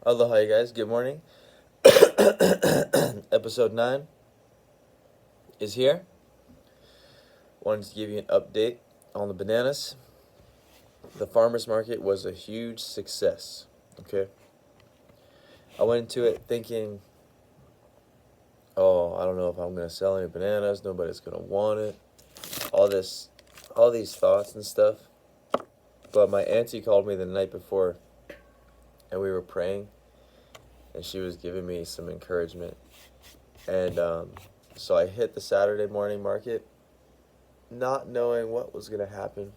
Aloha, you guys. Good morning. Episode 9 is here. Wanted to give you an update on the bananas. The farmer's market was a huge success. Okay. I went into it thinking, oh, I don't know if I'm going to sell any bananas. Nobody's going to want it. All these thoughts and stuff. But my auntie called me the night before and we were praying and she was giving me some encouragement. And so I hit the Saturday morning market not knowing what was going to happen.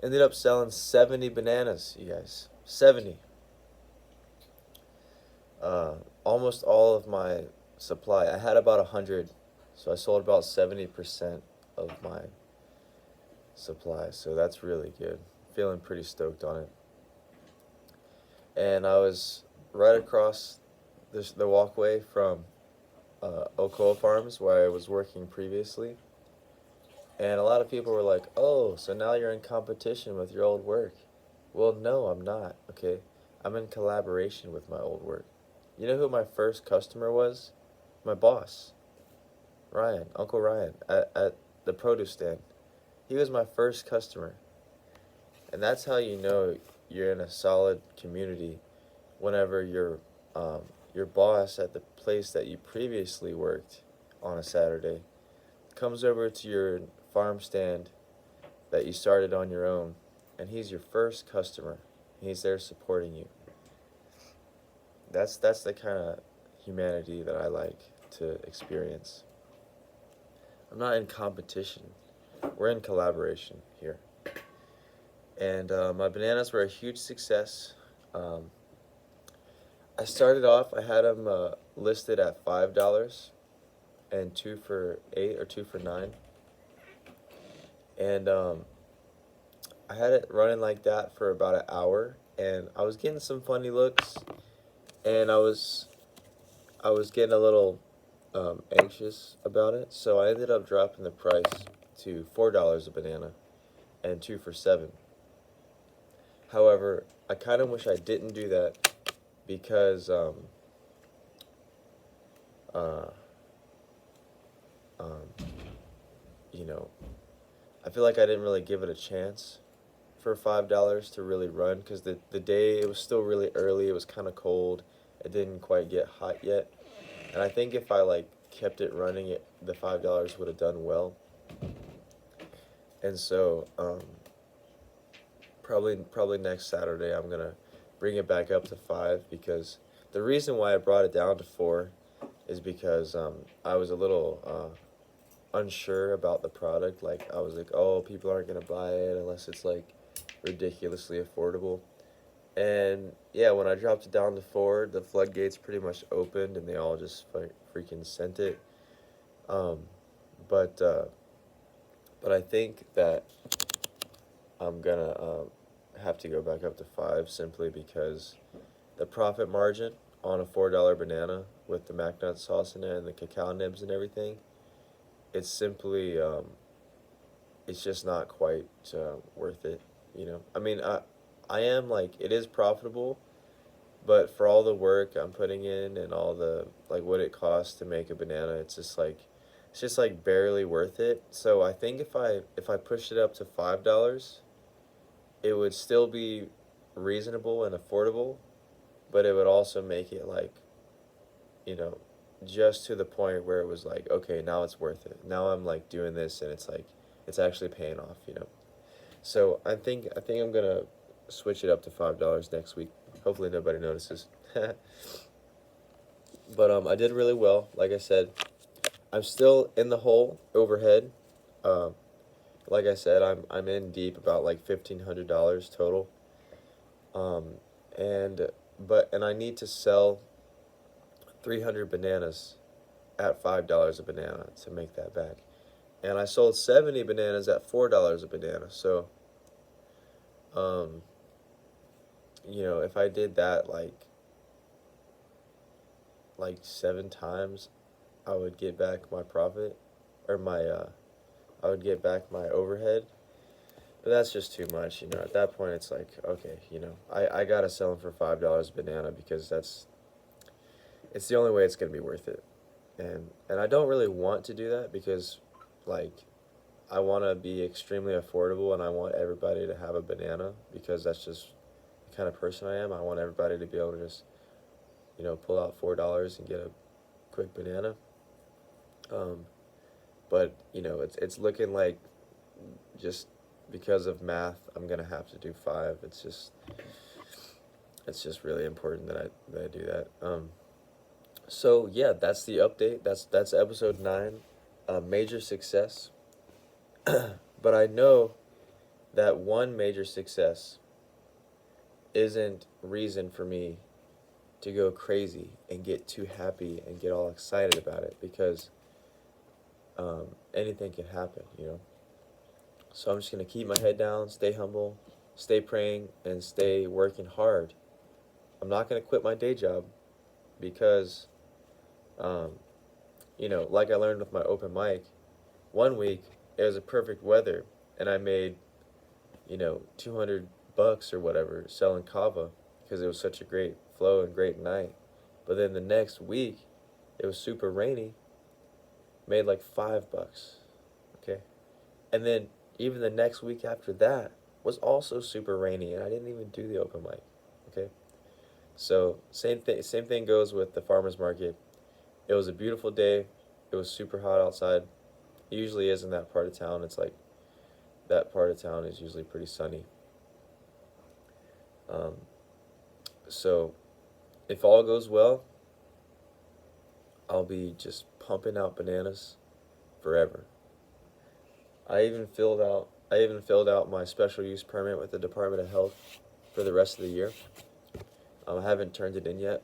Ended up selling 70 bananas, you guys. 70. Almost all of my supply. I had about 100, so I sold about 70% of my supply. So that's really good. Feeling pretty stoked on it. And I was right across the walkway from Ocoa Farms, where I was working previously. And a lot of people were like, oh, so now you're in competition with your old work. Well, no, I'm not, okay? I'm in collaboration with my old work. You know who my first customer was? My boss, Ryan, Uncle Ryan, at the produce stand. He was my first customer. And that's how you know you're in a solid community whenever your boss at the place that you previously worked on a Saturday comes over to your farm stand that you started on your own, and he's your first customer. He's there supporting you. That's the kind of humanity that I like to experience. I'm not in competition. We're in collaboration here. And my bananas were a huge success. I started off, I had them listed at $5 and 2 for 8 or 2 for 9. And I had it running like that for about an hour, and I was getting some funny looks, and I was getting a little anxious about it, so I ended up dropping the price to $4 a banana and 2 for 7. However, I kind of wish I didn't do that because uh, um, you know, I feel like I didn't really give it a chance for $5 to really run because the day, it was still really early. It was kind of cold. It didn't quite get hot yet. And I think if I like kept it running, the $5 would have done well. And so probably next Saturday I'm gonna bring it back up to 5, because the reason why I brought it down to 4 is because I was a little unsure about the product. Like I was like, oh, people aren't gonna buy it unless it's like ridiculously affordable. And yeah, when I dropped it down to 4, the floodgates pretty much opened and they all just freaking sent it. Um, but uh, but I think that I'm gonna have to go back up to 5 simply because the profit margin on a $4 banana with the mac nut sauce in it and the cacao nibs and everything, it's simply it's just not quite worth it. I mean, I am like, it is profitable, but for all the work I'm putting in and all the like what it costs to make a banana, it's just like barely worth it. So I think if I pushed it up to $5, it would still be reasonable and affordable, but it would also make it like, you know, just to the point where it was like, okay, now it's worth it. Now I'm like doing this and it's like it's actually paying off. So I think I'm gonna switch it up to $5 next week. Hopefully nobody notices. But I did really well. Like I said, I'm still in the hole overhead. Um, like I said, I'm in deep about like $1,500 total. Um, and and I need to sell 300 bananas at $5 a banana to make that back. And I sold 70 bananas at $4 a banana. So, um, if I did that like 7 times, I would get back my profit, or I would get back my overhead. But that's just too much, you know. At that point, it's like, okay, you know, I gotta sell them for $5 a banana because it's the only way it's gonna be worth it. And I don't really want to do that because, like, I want to be extremely affordable and I want everybody to have a banana because that's just the kind of person I am. I want everybody to be able to just, you know, pull out $4 and get a quick banana. Um, but you know, it's looking like just because of math, I'm gonna have to do five. It's just really important that I do that. So yeah, that's the update. That's episode 9, major success. But I know that one major success isn't reason for me to go crazy and get too happy and get all excited about it because anything can happen, you know. So I'm just gonna keep my head down, stay humble, stay praying, and stay working hard. I'm not gonna quit my day job because, um, you know, like I learned with my open mic, one week it was a perfect weather, and I made, you know, $200 or whatever selling kava because it was such a great flow and great night. But then the next week, it was super rainy, made like $5. Okay, and then even the next week after that was also super rainy, and I didn't even do the open mic. Okay, so same thing goes with the farmers market. It was a beautiful day. It was super hot outside. It usually is in that part of town. It's like that part of town is usually pretty sunny. Um, so if all goes well, I'll be just pumping out bananas forever. I even filled out my special use permit with the Department of Health for the rest of the year. I haven't turned it in yet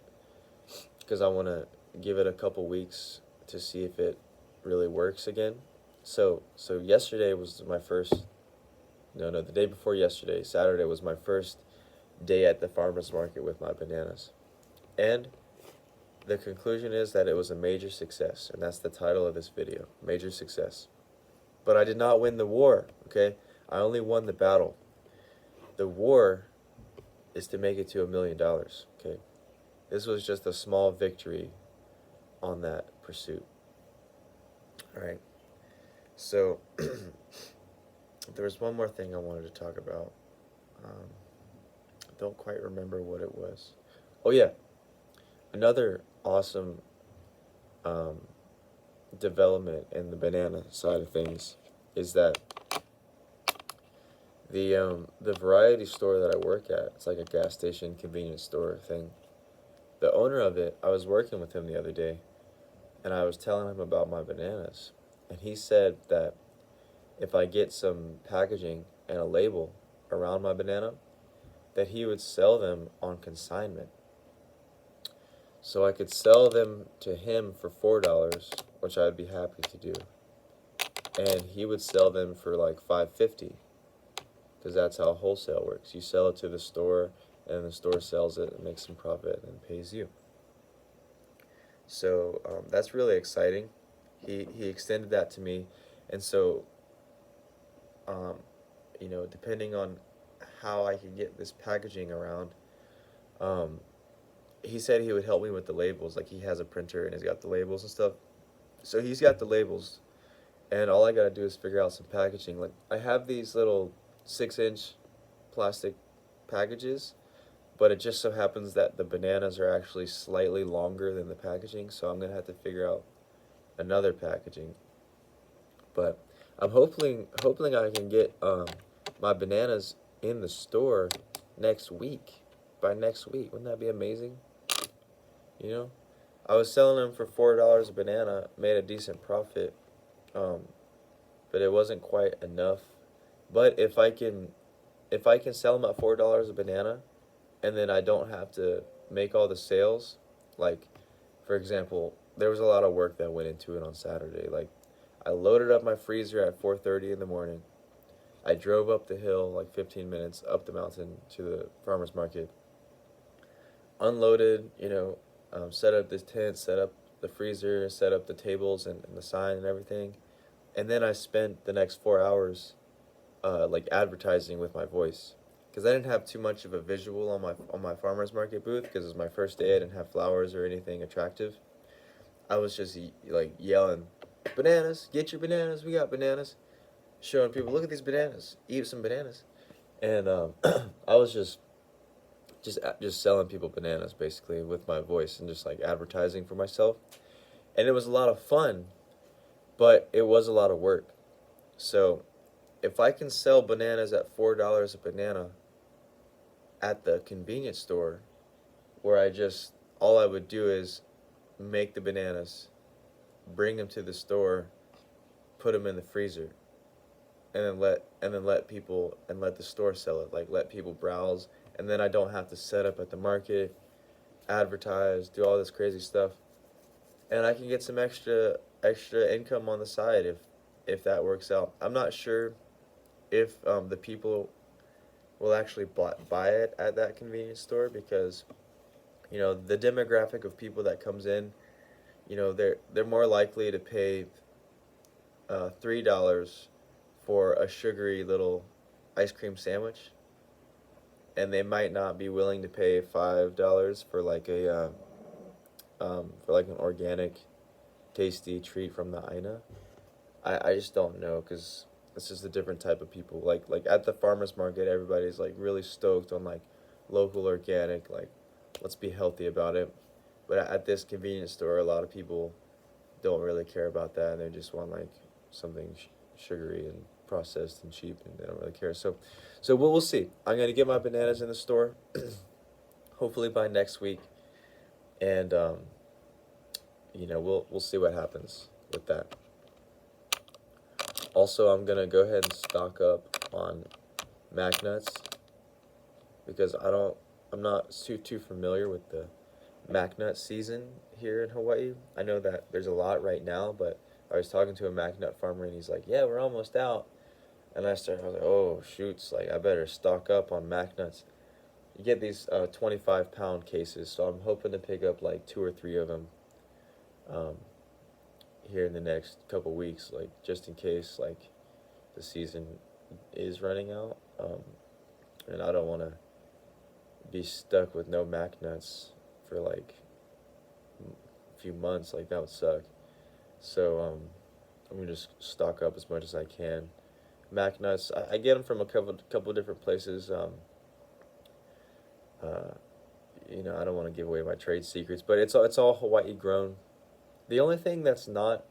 because I want to give it a couple weeks to see if it really works again. So yesterday was my first. No, the day before yesterday, Saturday was my first day at the farmers market with my bananas, and the conclusion is that it was a major success, and that's the title of this video: major success. But I did not win the war. Okay, I only won the battle. The war is to make it to $1 million. Okay, this was just a small victory on that pursuit. All right. So there was one more thing I wanted to talk about. I don't quite remember what it was. Oh yeah, another awesome um, development in the banana side of things is that the variety store that I work at, it's like a gas station convenience store thing. The owner of it, I was working with him the other day, and I was telling him about my bananas, and he said that if I get some packaging and a label around my banana, that he would sell them on consignment. So I could sell them to him for $4, which I'd be happy to do, and he would sell them for like $5.50, because that's how wholesale works. You sell it to the store, and the store sells it and makes some profit and pays you. So that's really exciting. He extended that to me, and so um, you know, depending on how I can get this packaging around, um, he said he would help me with the labels. Like, he has a printer and he's got the labels and stuff. So he's got the labels, and all I gotta do is figure out some packaging. Like, I have these little 6-inch plastic packages, but it just so happens that the bananas are actually slightly longer than the packaging, so I'm gonna have to figure out another packaging. But I'm hoping I can get my bananas in the store next week. By next week, wouldn't that be amazing? You know, I was selling them for $4 a banana, made a decent profit, um, but it wasn't quite enough. But if I can sell them at $4 a banana, and then I don't have to make all the sales, like, for example, there was a lot of work that went into it on Saturday. Like, I loaded up my freezer at 4:30 in the morning. I drove up the hill like 15 minutes up the mountain to the farmer's market, unloaded, you know, set up this tent, set up the freezer, set up the tables and the sign and everything. And then I spent the next 4 hours like advertising with my voice, because I didn't have too much of a visual on my farmers market booth, because it was my first day. I didn't have flowers or anything attractive. I was just like yelling, "Bananas! Get your bananas! We got bananas!" Showing people, "Look at these bananas! Eat some bananas!" And I was just selling people bananas basically with my voice, and just like advertising for myself. And it was a lot of fun, but it was a lot of work. So if I can sell bananas at $4 a banana at the convenience store, where all I would do is make the bananas, bring them to the store, put them in the freezer, and then let the store sell it. Like, let people browse, and then I don't have to set up at the market, advertise, do all this crazy stuff, and I can get some extra income on the side if that works out. I'm not sure if the people will actually buy it at that convenience store, because the demographic of people that comes in, they're more likely to pay $3 for a sugary little ice cream sandwich, and they might not be willing to pay $5 for like an organic, tasty treat from the Aina. I just don't know, because it's just a different type of people. Like at the farmers market, everybody's like really stoked on like local, organic, like let's be healthy about it. But at this convenience store, a lot of people don't really care about that, and they just want like something sugary and processed and cheap, and they don't really care. So we'll see. I'm gonna get my bananas in the store, hopefully by next week, and we'll see what happens with that. Also, I'm gonna go ahead and stock up on Mac nuts, because I'm not too familiar with the Mac nut season here in Hawaii. I know that there's a lot right now, but I was talking to a Mac nut farmer, and he's like, "Yeah, we're almost out." And I was like, "Oh shoots! Like, I better stock up on Mac nuts." You get these 25-pound cases, so I'm hoping to pick up like 2 or 3 of them here in the next couple weeks, like just in case like the season is running out, and I don't want to be stuck with no Mac nuts for like a few months. Like, that would suck. So I'm gonna just stock up as much as I can. Mac nuts, I get them from a couple different places. I don't want to give away my trade secrets, but it's all Hawaii grown. The only thing that's not,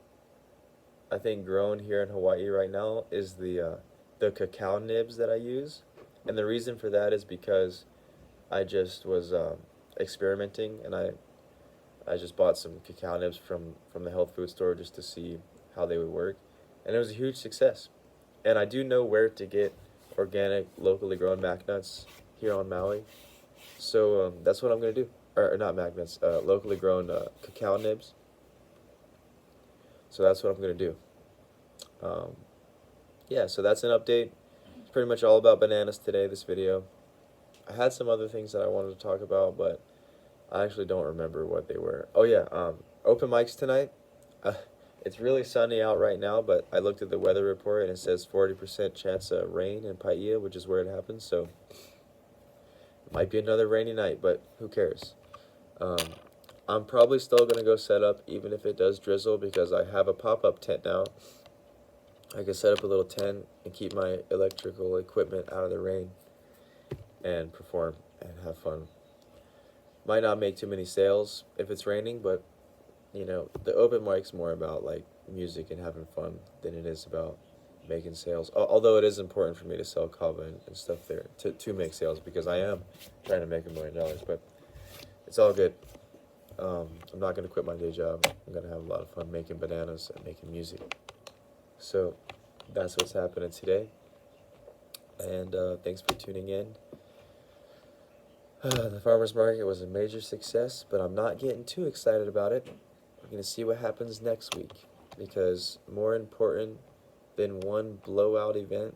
I think, grown here in Hawaii right now is the cacao nibs that I use, and the reason for that is because I just was experimenting, and I just bought some cacao nibs from the health food store just to see how they would work, and it was a huge success. And I do know where to get organic, locally grown Mac nuts here on Maui, so that's what I'm gonna do. Or not Mac nuts, locally grown cacao nibs. So that's what I'm gonna do. Yeah, so that's an update. It's pretty much all about bananas today, this video. I had some other things that I wanted to talk about, but I actually don't remember what they were. Oh yeah, open mics tonight. It's really sunny out right now, but I looked at the weather report, and it says 40% chance of rain in Paia, which is where it happens, so it might be another rainy night, but who cares? I'm probably still going to go set up even if it does drizzle, because I have a pop-up tent now. I can set up a little tent and keep my electrical equipment out of the rain and perform and have fun. Might not make too many sales if it's raining, but the open mic's more about like music and having fun than it is about making sales. Although it is important for me to sell kava and stuff there to make sales, because I am trying to make $1 million, but it's all good. I'm not going to quit my day job. I'm going to have a lot of fun making bananas and making music. So that's what's happening today. And thanks for tuning in. The farmer's market was a major success, but I'm not getting too excited about it. We're going to see what happens next week, because more important than one blowout event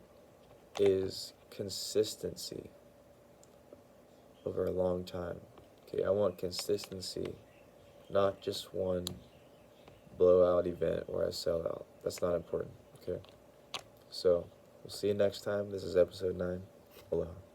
is consistency over a long time. Okay, I want consistency, not just one blowout event where I sell out. That's not important, okay? So We'll see you next time. This is episode 9. Aloha.